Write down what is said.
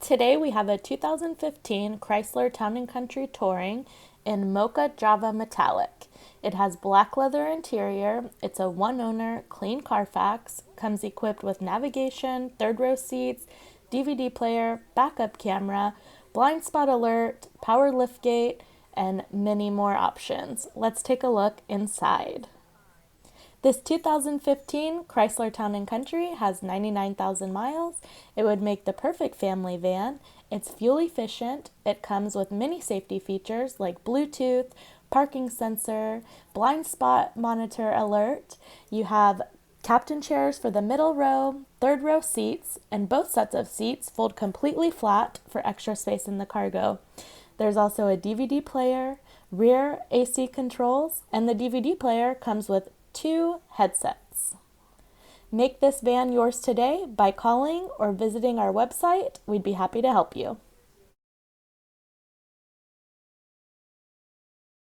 Today we have a 2015 Chrysler Town Country Touring in Mocha Java Metallic. It has black leather interior, it's a one-owner, clean CarFax, comes equipped with navigation, third-row seats, DVD player, backup camera, blind spot alert, power liftgate, and many more options. Let's take a look inside. This 2015 Chrysler Town & Country has 99,000 miles. It would make the perfect family van. It's fuel efficient. It comes with many safety features like Bluetooth, parking sensor, blind spot monitor alert. You have captain chairs for the middle row, third row seats, and both sets of seats fold completely flat for extra space in the cargo. There's also a DVD player, rear AC controls, and the DVD player comes with 2 headsets. Make this van yours today by calling or visiting our website. We'd be happy to help you.